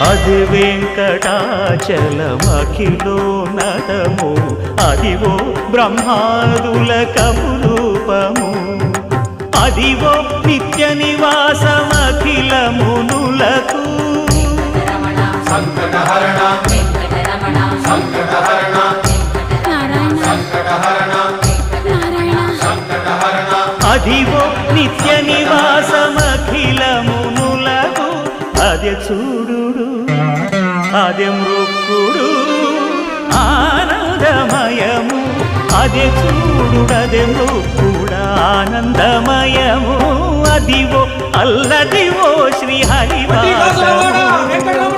అది వెంకటాచలమఖిలోన్నతము అదివో బ్రహ్మాదుల కపురూపము అదివో నిత్య నివాసమఖిల మునులకు సంకటహరణ సంకటహరణ సంకటహరణ సంకటహరణ అదివో నిత్య నివాసమఖిల మునులకు అదే చూడు అదే మృక్కుడు ఆనందమయము అదే చూడు అదే మృక్కుడు ఆనందమయము అదివో అల్లదివో శ్రీ హరివాసము